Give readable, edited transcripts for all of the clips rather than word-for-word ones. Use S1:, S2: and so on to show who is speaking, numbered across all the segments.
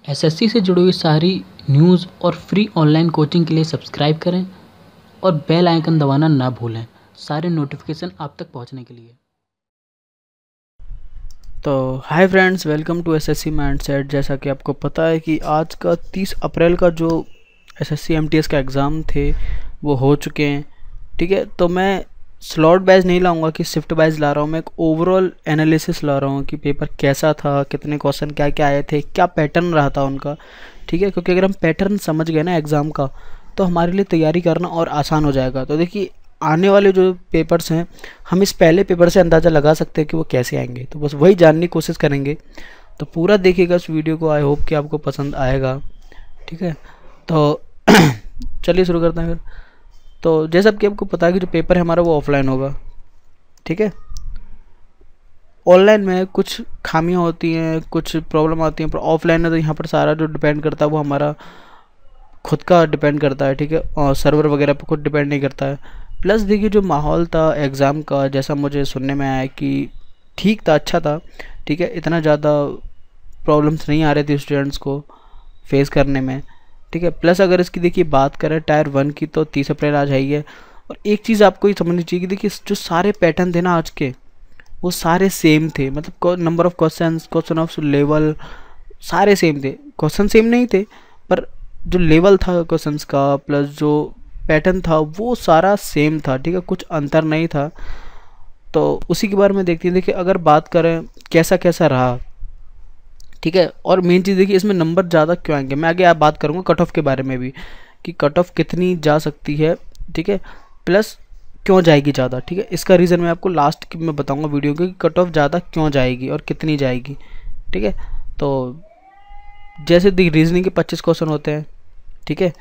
S1: SSC से जुड़ी हुई सारी न्यूज़ और फ्री ऑनलाइन कोचिंग के लिए सब्सक्राइब करें और बेल आइकन दबाना ना भूलें सारे नोटिफिकेशन आप तक पहुंचने के लिए।
S2: तो hi friends, welcome to SSC mindset. जैसा कि आपको पता है कि आज का 30 अप्रैल का जो एसएससी एमटीएस का एग्ज़ाम थे वो हो चुके हैं। ठीक है, तो मैं स्लॉट वाइज नहीं लाऊंगा कि शिफ्ट वाइज ला रहा हूँ। मैं एक ओवरऑल एनालिसिस ला रहा हूँ कि पेपर कैसा था, कितने क्वेश्चन क्या क्या आए थे, क्या पैटर्न रहा था उनका। ठीक है, क्योंकि अगर हम पैटर्न समझ गए ना एग्ज़ाम का तो हमारे लिए तैयारी करना और आसान हो जाएगा। तो देखिए, आने वाले जो पेपर्स हैं हम इस पहले पेपर से अंदाज़ा लगा सकते हैं कि वो कैसे आएंगे, तो बस वही जानने की कोशिश करेंगे। तो पूरा देखिएगा इस वीडियो को, आई होप कि आपको पसंद आएगा। ठीक है, तो चलिए शुरू करते हैं फिर। तो जैसा कि आपको पता है कि जो पेपर है हमारा वो ऑफलाइन होगा। ठीक है, ऑनलाइन में कुछ खामियां होती हैं, कुछ प्रॉब्लम आती हैं, पर ऑफलाइन में तो यहाँ पर सारा जो डिपेंड करता है वो हमारा खुद का डिपेंड करता है। ठीक है, और सर्वर वगैरह पर खुद डिपेंड नहीं करता है। प्लस देखिए, जो माहौल था एग्ज़ाम का, जैसा मुझे सुनने में आया कि ठीक था, अच्छा था। ठीक है, इतना ज़्यादा प्रॉब्लम्स नहीं आ रही थी स्टूडेंट्स को फेस करने में। ठीक है, प्लस अगर इसकी देखिए बात करें टायर 1 की तो 30 अप्रैल आज आई है। और एक चीज़ आपको ये समझनी चाहिए कि देखिए, जो सारे पैटर्न थे ना आज के, वो सारे सेम थे। मतलब number of question of level सारे सेम थे। क्वेश्चन सेम नहीं थे, पर जो लेवल था क्वेश्चंस का प्लस जो पैटर्न था वो सारा सेम था। ठीक है, कुछ अंतर नहीं था। तो उसी के बारे में देखते हैं। देखिए, अगर बात करें कैसा कैसा रहा, ठीक है, और मेन चीज़ देखिए इसमें नंबर ज़्यादा क्यों आएंगे, मैं आगे आप बात करूँगा कट ऑफ के बारे में भी कि कट ऑफ कितनी जा सकती है। ठीक है, प्लस क्यों जाएगी ज़्यादा। ठीक है, इसका रीज़न मैं आपको लास्ट में बताऊँगा वीडियो के कि कट ऑफ ज़्यादा क्यों जाएगी और कितनी जाएगी। ठीक है, तो जैसे देखिए रीजनिंग के 25 क्वेश्चन होते हैं। ठीक है,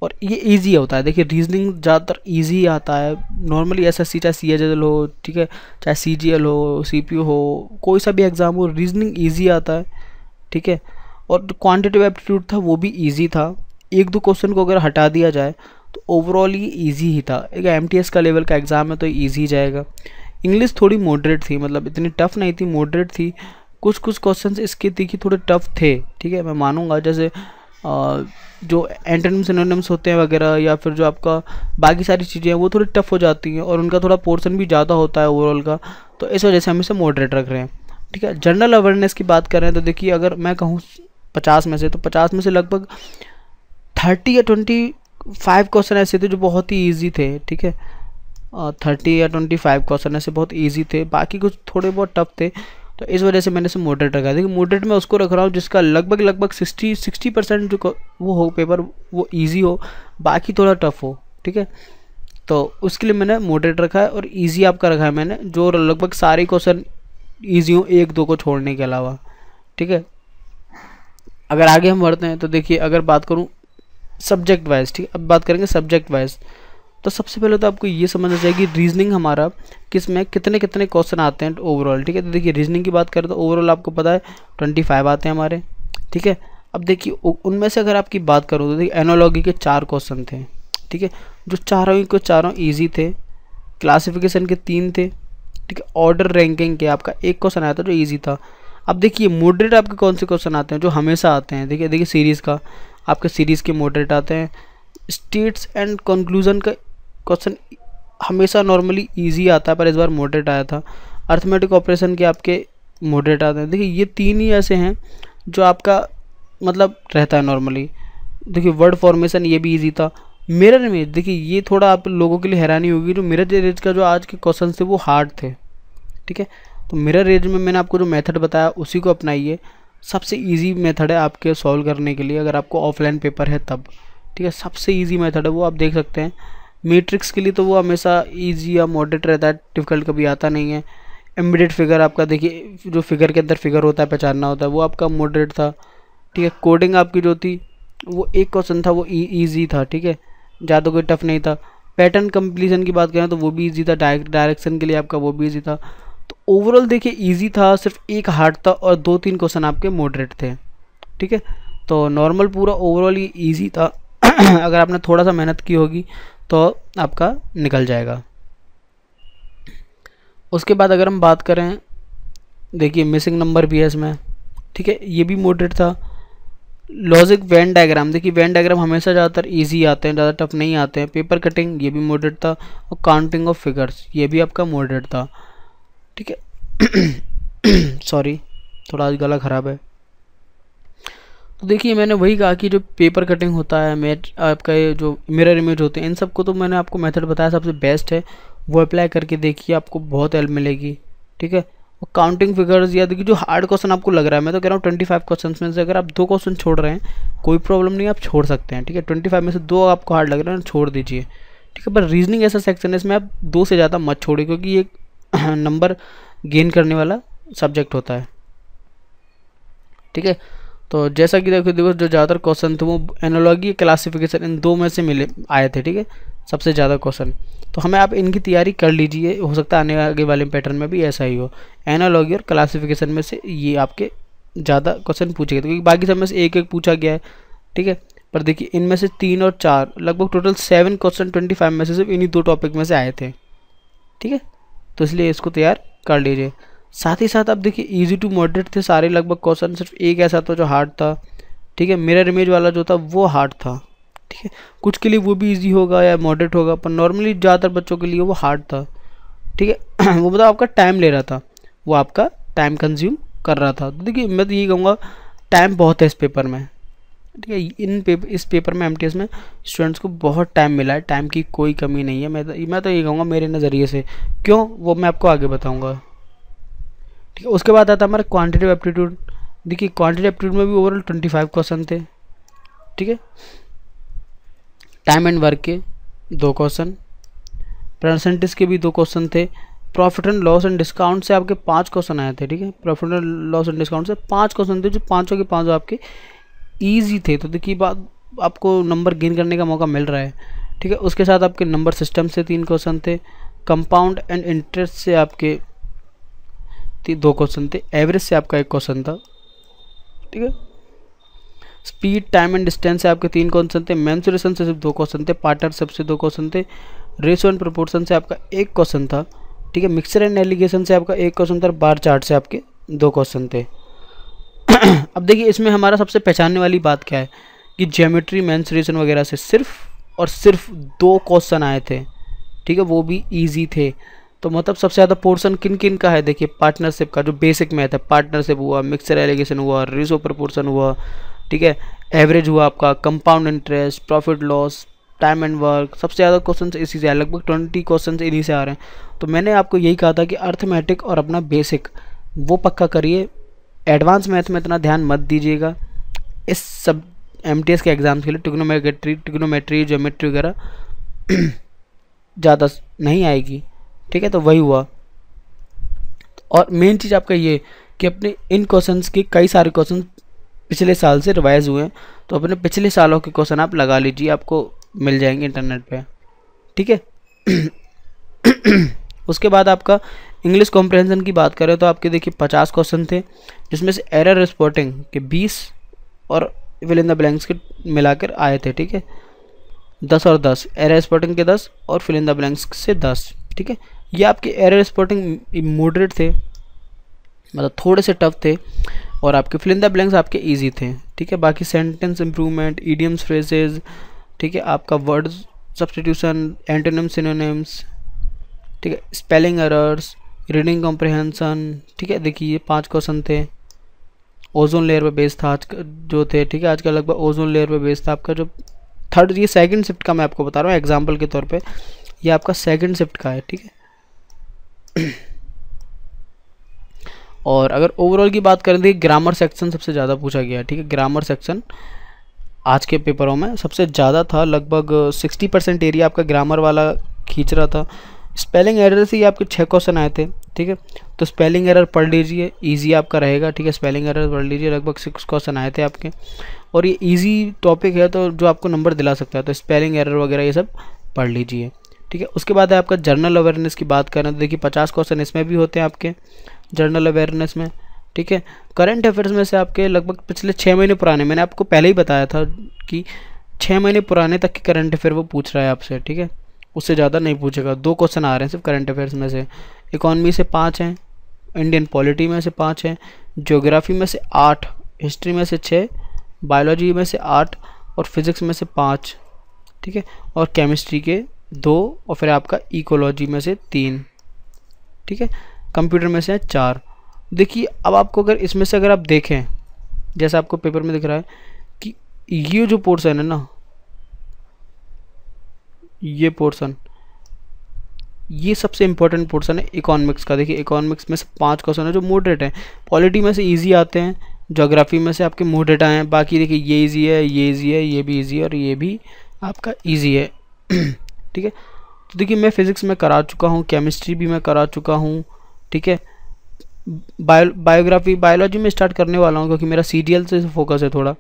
S2: और ये इजी होता है। देखिए, रीजनिंग ज़्यादातर इजी आता है नॉर्मली। एसएससी चाहे सीएचएल हो, ठीक है, चाहे सीजीएल हो, सीपीयू हो, कोई सा भी एग्ज़ाम हो, रीजनिंग इजी आता है। ठीक है, और जो क्वांटिटेटिव एप्टीट्यूड था वो भी इजी था। एक दो क्वेश्चन को अगर हटा दिया जाए तो ओवरऑल ये इजी ही था। एक एमटीएस का लेवल का एग्ज़ाम है तो इजी जाएगा। इंग्लिश थोड़ी मॉडरेट थी, मतलब इतनी टफ नहीं थी, मॉडरेट थी। कुछ कुछ क्वेश्चंस इसके देखिए थोड़े टफ थे। ठीक है, मैं मानूंगा। जैसे जो एंटोनिम्स सिनोनिम्स होते हैं वगैरह, या फिर जो आपका बाकी सारी चीज़ें हैं वो थोड़ी टफ हो जाती हैं और उनका थोड़ा पोर्शन भी ज़्यादा होता है ओवरऑल का। तो इस वजह से हम इसे मॉडरेट रख रहे हैं। ठीक है, जनरल अवेयरनेस की बात करें तो देखिए, अगर मैं कहूँ 50 में से, तो 50 में से लगभग 30 या 25 क्वेश्चन ऐसे थे जो बहुत ही ईजी थे। ठीक है, 30 या 25 क्वेश्चन ऐसे बहुत ईजी थे, बाकी कुछ थोड़े बहुत टफ थे। तो इस वजह से मैंने इसे मॉडरेट रखा है। देखिए, मॉडरेट में उसको रख रहा हूँ जिसका लगभग 60% जो वो हो पेपर वो ईजी हो, बाकी थोड़ा टफ हो। ठीक है, तो उसके लिए मैंने मॉडरेट रखा है और ईजी आपका रखा है मैंने, जो लगभग सारे क्वेश्चन ईजी हो, एक दो को छोड़ने के अलावा। ठीक है, अगर आगे हम बढ़ते हैं तो देखिए, अगर बात करूँ सब्जेक्ट वाइज, ठीक है, अब बात करेंगे सब्जेक्ट वाइज। तो सबसे पहले तो आपको ये समझना चाहिए कि रीजनिंग हमारा किस में कितने कितने क्वेश्चन आते हैं ओवरऑल। ठीक है, तो देखिए रीजनिंग की बात करें तो ओवरऑल आपको पता है 25 आते हैं हमारे। ठीक है, अब देखिए उनमें से अगर आपकी बात करूँ तो देखिए एनोलॉजी के 4 क्वेश्चन थे। ठीक है, जो चारों के चारों ईजी थे। क्लासिफिकेशन के 3 थे। ठीक है, ऑर्डर रैंकिंग के आपका 1 क्वेश्चन आया था जो ईजी था। अब देखिए मॉडरेट आपके कौन से क्वेश्चन आते हैं जो हमेशा आते हैं। देखिए सीरीज़ का आपके सीरीज़ के मॉडरेट आते हैं। स्टेट्स एंड कंक्लूजन का क्वेश्चन हमेशा नॉर्मली इजी आता है, पर इस बार मॉडरेट आया था। अर्थमेटिक ऑपरेशन के आपके मॉडरेट आते हैं। देखिए, ये 3 ही ऐसे हैं जो आपका मतलब रहता है नॉर्मली। देखिए, वर्ड फॉर्मेशन ये भी इजी था। मिरर इमेज, देखिए ये थोड़ा आप लोगों के लिए हैरानी होगी, जो मिरर इमेज का जो आज के क्वेश्चन थे वो हार्ड थे। ठीक है, तो मिरर इमेज में मैंने आपको जो मेथड बताया उसी को अपनाइए। सबसे ईजी मेथड है आपके सॉल्व करने के लिए, अगर आपको ऑफलाइन पेपर है तब। ठीक है, सबसे ईजी मेथड है वो, आप देख सकते हैं। मैट्रिक्स के लिए तो वो हमेशा इजी या मॉडरेट रहता है, डिफिकल्ट कभी आता नहीं है। एम्बेडेड फिगर आपका देखिए, जो फिगर के अंदर फिगर होता है पहचानना होता है, वो आपका मॉडरेट था। ठीक है, कोडिंग आपकी जो थी वो 1 क्वेश्चन था, वो ईजी था। ठीक है, ज़्यादा कोई टफ नहीं था। पैटर्न कंप्लीशन की बात करें तो वो भी ईजी था। डायरेक्शन के लिए आपका वो भी ईजी था। तो ओवरऑल देखिए ईजी था, सिर्फ 1 हार्ड था और 2-3 क्वेश्चन आपके मॉडरेट थे। ठीक है, तो नॉर्मल पूरा ओवरऑल ये ईजी था। अगर आपने थोड़ा सा मेहनत की होगी तो आपका निकल जाएगा। उसके बाद अगर हम बात करें, देखिए मिसिंग नंबर भी है इसमें। ठीक है, ये भी मॉडरेट था। लॉजिक वेन डायग्राम, देखिए वेन डायग्राम हमेशा ज़्यादातर इजी आते हैं, ज़्यादा टफ नहीं आते हैं। पेपर कटिंग ये भी मॉडरेट था, और काउंटिंग ऑफ फिगर्स ये भी आपका मॉडरेट था, ठीक है। सॉरी, थोड़ा आज गला ख़राब है। तो देखिए मैंने वही कहा कि जो पेपर कटिंग होता है, आपका ये जो मिरर इमेज होते हैं, इन सबको तो मैंने आपको मेथड बताया सबसे बेस्ट है, वो अप्लाई करके देखिए, आपको बहुत हेल्प मिलेगी, ठीक है। और काउंटिंग फिगर्स या देखिए जो हार्ड क्वेश्चन आपको लग रहा है, मैं तो कह रहा हूँ 25 क्वेश्चन में से अगर आप 2 क्वेश्चन छोड़ रहे हैं कोई प्रॉब्लम नहीं, आप छोड़ सकते हैं, ठीक है। 25 में से 2 आपको हार्ड लग रहा है, छोड़ दीजिए, ठीक है। पर रीजनिंग ऐसा सेक्शन है, इसमें आप 2 से ज़्यादा मत छोड़िए, क्योंकि ये नंबर गेन करने वाला सब्जेक्ट होता है, ठीक है। तो जैसा कि देखो जो ज़्यादातर क्वेश्चन थे वो एनालॉजी क्लासिफिकेशन इन 2 में से मिले आए थे, ठीक है, सबसे ज़्यादा क्वेश्चन। तो हमें आप इनकी तैयारी कर लीजिए, हो सकता है आने आगे वाले पैटर्न में भी ऐसा ही हो, एनालॉजी और क्लासिफिकेशन में से ये आपके ज़्यादा क्वेश्चन पूछे गए, क्योंकि बाकी सब में से एक पूछा गया है, ठीक है। पर देखिए इनमें से 3 और 4 लगभग टोटल 7 क्वेश्चन 25 में से सिर्फ इन्हीं 2 टॉपिक में से आए थे, ठीक है। तो इसलिए इसको तैयार कर लीजिए। साथ ही साथ आप देखिए इजी टू मॉडरेट थे सारे लगभग क्वेश्चन, सिर्फ एक ऐसा था जो हार्ड था, ठीक है। मिरर इमेज वाला जो था वो हार्ड था, ठीक है। कुछ के लिए वो भी इजी होगा या मॉडरेट होगा, पर नॉर्मली ज़्यादातर बच्चों के लिए वो हार्ड था, ठीक है। वो मतलब आपका टाइम ले रहा था, वो आपका टाइम कंज्यूम कर रहा था। तो देखिए मैं तो यही कहूँगा टाइम बहुत है इस पेपर में, ठीक है। इस पेपर में एमटीएस में स्टूडेंट्स को बहुत टाइम मिला है, टाइम की कोई कमी नहीं है। मैं तो ये कहूँगा मेरे नज़रिए से, क्यों वो मैं आपको आगे बताऊँगा, ठीक है। उसके बाद आता है हमारा क्वांटिटेटिव एप्टीट्यूड। देखिए क्वांटिटेटिव एप्टीट्यूड में भी ओवरऑल 25 क्वेश्चन थे, ठीक है। टाइम एंड वर्क के 2 क्वेश्चन, परसेंटेज के भी 2 क्वेश्चन थे, profit and loss and discount से आपके 5 क्वेश्चन आए थे, ठीक है। Profit and loss and discount से 5 क्वेश्चन थे, जो 5 के 5 आपके ईजी थे। तो देखिए बात आपको नंबर गेन करने का मौका मिल रहा है, ठीक है। उसके साथ आपके नंबर सिस्टम से 3 क्वेश्चन थे, कंपाउंड एंड इंटरेस्ट से आपके 2 क्वेश्चन थे, एवरेज से आपका 1 क्वेश्चन था, ठीक है। स्पीड टाइम एंड डिस्टेंस से आपके 3 क्वेश्चन थे, मेंसुरेशन से सिर्फ 2 क्वेश्चन थे, पार्टनरशिप से 2 क्वेश्चन थे, रेशियो एंड प्रोपोर्शन से आपका 1 क्वेश्चन था, ठीक है। मिक्सचर एंड एलिगेशन से आपका 1 क्वेश्चन था, बार चार्ट से आपके 2 क्वेश्चन थे। अब देखिए इसमें हमारा सबसे पहचानने वाली बात क्या है कि ज्योमेट्री मेंसुरेशन वगैरह से सिर्फ और सिर्फ 2 क्वेश्चन आए थे, ठीक है, वो भी ईजी थे। तो मतलब सबसे ज़्यादा पोर्शन किन किन का है, देखिए पार्टनरशिप का जो बेसिक मैथ है, पार्टनरशिप हुआ, मिक्सचर एलिगेशन हुआ, रेशियो प्रोपोर्शन हुआ, ठीक है, एवरेज हुआ आपका, compound interest, profit loss, time and work, सबसे ज़्यादा क्वेश्चन इसी से आए, लगभग 20 क्वेश्चन इन्हीं से आ रहे हैं। तो मैंने आपको यही कहा था कि अर्थमेटिक और अपना बेसिक वो पक्का करिए, एडवांस मैथ में इतना ध्यान मत दीजिएगा। इस सब एमटीएस के एग्ज़ाम्स के लिए ट्रिग्नोमेट्री ज्योमेट्री वगैरह ज़्यादा नहीं आएगी, ठीक है। तो वही हुआ। और मेन चीज़ आपका ये कि अपने इन क्वेश्चंस के कई सारे क्वेश्चन पिछले साल से रिवाइज हुए हैं, तो अपने पिछले सालों के क्वेश्चन आप लगा लीजिए, आपको मिल जाएंगे इंटरनेट पे, ठीक है। उसके बाद आपका इंग्लिश कॉम्प्रहेंशन की बात करें तो आपके देखिए 50 क्वेश्चन थे, जिसमें से एरर स्पॉटिंग के 20 और फिल इन द ब्लैंक्स के मिलाकर आए थे, ठीक है। 10 और 10, एरर स्पॉटिंग के 10 और फिल इन द ब्लैंक्स से 10, ठीक है। ये आपके एरर स्पॉटिंग मॉडरेट थे, मतलब थोड़े से टफ थे, और आपके फिल इन द ब्लैंक्स आपके इजी थे, ठीक है। बाकी सेंटेंस इंप्रूवमेंट, इडियम्स फ्रेजेस, ठीक है, आपका वर्ड सब्स्टिट्यूशन, एंटोनिम सिनोनिम्स, ठीक है, स्पेलिंग एरर्स, रीडिंग कॉम्प्रहेंशन, ठीक है। देखिए ये 5 क्वेश्चन थे। ओजोन लेयर पे बेस था आज का जो थे, ठीक है, आज का लगभग ओजोन लेयर पे बेस था आपका जो थर्ड, ये सेकंड शिफ्ट का मैं आपको बता रहा हूँ एग्जांपल के तौर पे, ये आपका सेकंड शिफ्ट का है, ठीक है। और अगर ओवरऑल की बात करें तो ग्रामर सेक्शन सबसे ज़्यादा पूछा गया है, ठीक है। ग्रामर सेक्शन आज के पेपरों में सबसे ज़्यादा था, लगभग 60% एरिया आपका ग्रामर वाला खींच रहा था। स्पेलिंग एरर से ही आपके 6 क्वेश्चन आए थे, ठीक है। तो स्पेलिंग एरर पढ़ लीजिए, इजी आपका रहेगा, ठीक है। स्पेलिंग एरर पढ़ लीजिए, लगभग 6 क्वेश्चन आए थे आपके, और ये इजी टॉपिक है तो जो आपको नंबर दिला सकता है, तो स्पेलिंग एरर वगैरह ये सब पढ़ लीजिए, ठीक है। उसके बाद है आपका जर्नल अवेयरनेस की बात करें तो देखिए 50 क्वेश्चन इसमें भी होते हैं आपके जर्नल अवेयरनेस में, ठीक है। करंट अफेयर्स में से आपके लगभग पिछले 6 महीने पुराने, मैंने आपको पहले ही बताया था कि 6 महीने पुराने तक के करंट अफेयर वो पूछ रहा है आपसे, ठीक है, उससे ज़्यादा नहीं पूछेगा। 2 क्वेश्चन आ रहे हैं सिर्फ करंट अफेयर्स में से, इकॉनमी से 5 हैं, इंडियन पॉलिटी में से 5 हैं, ज्योग्राफी में से 8, हिस्ट्री में से 6, बायोलॉजी में से 8 और फिज़िक्स में से 5, ठीक है, और केमिस्ट्री के 2 और फिर आपका इकोलॉजी में से 3, ठीक है, कंप्यूटर में से 4। देखिए अब आपको अगर इसमें से अगर आप देखें, जैसा आपको पेपर में दिख रहा है कि ये जो पोर्शन है ना, ये पोर्शन, ये सबसे इंपॉर्टेंट पोर्शन है इकोनॉमिक्स का। देखिए इकोनॉमिक्स में से 5 क्वेश्चन है जो मॉडरेट हैं, पॉलिटी में से इजी आते हैं, ज्योग्राफी में से आपके मॉडरेट आए हैं, बाकी देखिए ये इजी है, ये इजी है, ये भी इजी है और ये भी आपका इजी है। ठीक है, तो देखिए मैं फिज़िक्स में करा चुका हूँ, केमिस्ट्री भी मैं करा चुका हूँ, ठीक है, बायोलॉजी में स्टार्ट करने वाला हूँ क्योंकि मेरा CGL से फोकस है थोड़ा,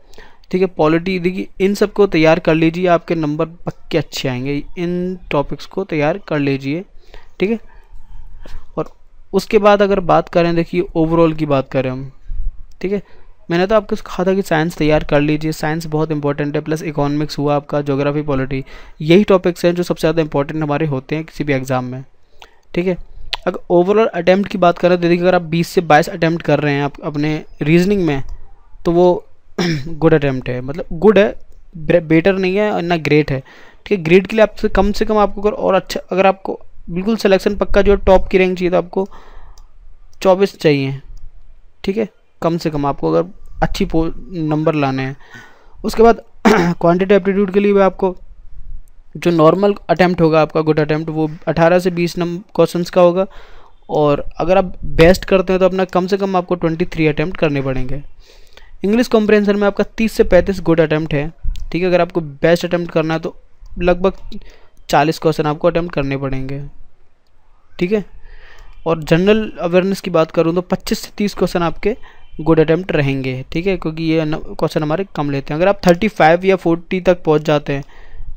S2: ठीक है। पॉलिटी, देखिए इन सब को तैयार कर लीजिए, आपके नंबर पक्के अच्छे आएंगे, इन टॉपिक्स को तैयार कर लीजिए, ठीक है। और उसके बाद अगर बात करें, देखिए ओवरऑल की बात करें हम, ठीक है, मैंने तो आपको कहा था कि साइंस तैयार कर लीजिए, साइंस बहुत इंपॉर्टेंट है, प्लस इकोनॉमिक्स हुआ आपका, ज्योग्राफी, पॉलिटी, यही टॉपिक्स हैं जो सबसे ज़्यादा इंपॉर्टेंट हमारे होते हैं किसी भी एग्ज़ाम में, ठीक है। अगर ओवरऑल अटैम्प्ट की बात करें तो देखिए अगर आप 20 से 22 अटैम्प्ट कर रहे हैं आप अपने रीजनिंग में, तो वो गुड अटैम्प्ट है, मतलब गुड है, बेटर नहीं है और ना ग्रेट है, ठीक है। ग्रेड के लिए आपसे कम से कम आपको अगर और अच्छा, अगर आपको बिल्कुल सिलेक्शन पक्का जो टॉप की रैंक चाहिए तो आपको 24 चाहिए, ठीक है, कम से कम आपको अगर अच्छी नंबर लाने हैं। उसके बाद क्वांटिटेटिव एप्टीट्यूड के लिए भी आपको जो नॉर्मल अटैम्प्ट होगा आपका गुड अटैम्प्ट, वो 18 से 20 क्वेश्चंस का होगा, और अगर आप बेस्ट करते हैं तो अपना कम से कम आपको 23 अटैम्प्ट करने पड़ेंगे। इंग्लिश कॉम्प्रिहेंशन में आपका 30 से 35 गुड अटैम्प्ट है, ठीक है। अगर आपको बेस्ट अटैम्प्ट करना है तो लगभग 40 क्वेश्चन आपको अटैम्प्ट करने पड़ेंगे, ठीक है। और जनरल अवेयरनेस की बात करूँ तो 25 से 30 क्वेश्चन आपके गुड अटैम्प्ट रहेंगे, ठीक है, क्योंकि ये क्वेश्चन हमारे कम लेते हैं। अगर आप 35 या 40 तक पहुँच जाते हैं,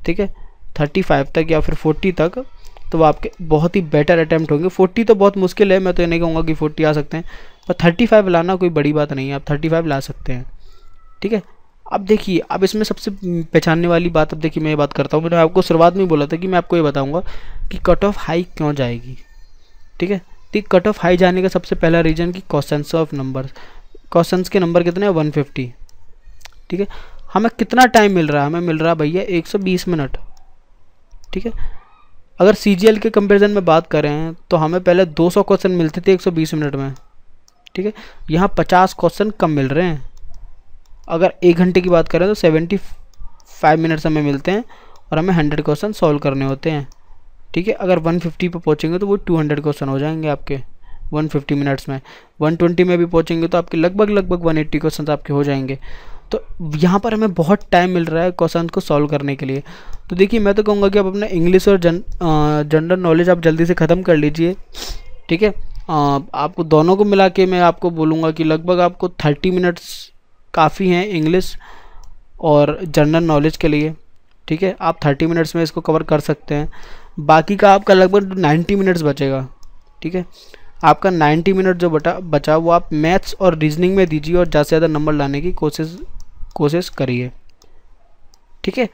S2: ठीक है, 35 तक या फिर 40 तक, तो वो आपके बहुत ही बेटर अटैम्प्ट होंगे। 40 तो बहुत मुश्किल है, मैं तो ये नहीं कहूँगा कि 40 आ सकते हैं, पर 35 लाना कोई बड़ी बात नहीं है, आप 35 ला सकते हैं, ठीक है। अब देखिए, अब इसमें सबसे पहचानने वाली बात, अब देखिए मैं ये बात करता हूँ, मैंने आपको शुरुआत में बोला था कि मैं आपको ये बताऊँगा कि कट ऑफ हाई क्यों जाएगी, ठीक है। तो कट ऑफ हाई जाने का सबसे पहला रीज़न कि क्वेश्चंस ऑफ नंबर, क्वेश्चंस के नंबर कितने हैं, 150, ठीक है। हमें कितना टाइम मिल रहा है, हमें मिल रहा है भैया 120 मिनट, ठीक है। अगर CGL के कंपैरिजन में बात करें तो हमें पहले 200 क्वेश्चन मिलते थे 120 मिनट में, ठीक है, यहाँ 50 क्वेश्चन कम मिल रहे हैं। अगर 1 घंटे की बात करें तो 75 मिनट्स हमें मिलते हैं और हमें 100 क्वेश्चन सॉल्व करने होते हैं, ठीक है। अगर 150 पे पहुँचेंगे तो वो 200 क्वेश्चन हो जाएंगे आपके 150 मिनट्स में। 120 में भी पहुँचेंगे तो आपके लगभग 180 क्वेश्चन आपके हो जाएंगे। तो यहाँ पर हमें बहुत टाइम मिल रहा है क्वेश्चन को सॉल्व करने के लिए। तो देखिए मैं तो कहूँगा कि आप अपना इंग्लिश और जनरल नॉलेज आप जल्दी से ख़त्म कर लीजिए, ठीक है। आपको दोनों को मिला के मैं आपको बोलूँगा कि लगभग आपको 30 मिनट्स काफ़ी हैं इंग्लिश और जनरल नॉलेज के लिए, ठीक है। आप 30 मिनट्स में इसको कवर कर सकते हैं, बाकी का आपका लगभग 90 मिनट्स बचेगा, ठीक है। आपका 90 मिनट जो बचा वो आप मैथ्स और रीजनिंग में दीजिए और ज़्यादा से ज़्यादा नंबर लाने की कोशिश करिए, ठीक है।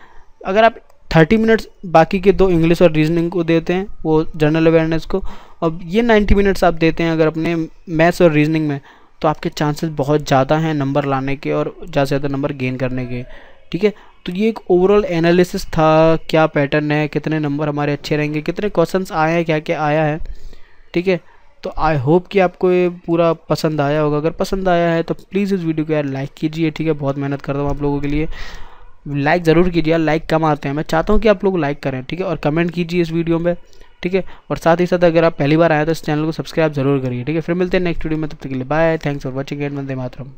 S2: अगर आप 30 मिनट्स बाकी के 2 इंग्लिश और रीजनिंग को देते हैं, वो जनरल अवेयरनेस को, और ये 90 मिनट्स आप देते हैं अगर अपने मैथ्स और रीजनिंग में, तो आपके चांसेस बहुत ज़्यादा हैं नंबर लाने के और ज़्यादा से ज़्यादा नंबर गेन करने के, ठीक है। तो ये एक ओवरऑल एनालिसिस था, क्या पैटर्न है, कितने नंबर हमारे अच्छे रहेंगे, कितने क्वेश्चंस आए हैं, क्या क्या आया है, ठीक है। तो आई होप कि आपको ये पूरा पसंद आया होगा। अगर पसंद आया है तो प्लीज़ इस वीडियो को यार लाइक कीजिए, ठीक है। बहुत मेहनत करता हूँ आप लोगों के लिए, लाइक ज़रूर कीजिए यार, लाइक कम आते हैं, मैं चाहता हूँ कि आप लोग लाइक करें, ठीक है। और कमेंट कीजिए इस वीडियो में, ठीक है। और साथ ही साथ अगर आप पहली बार आए तो इस चैनल को सब्सक्राइब जरूर करिए, ठीक है। फिर मिलते हैं नेक्स्ट वीडियो में, तब तक के लिए bye, thanks for watching and Vande Mataram.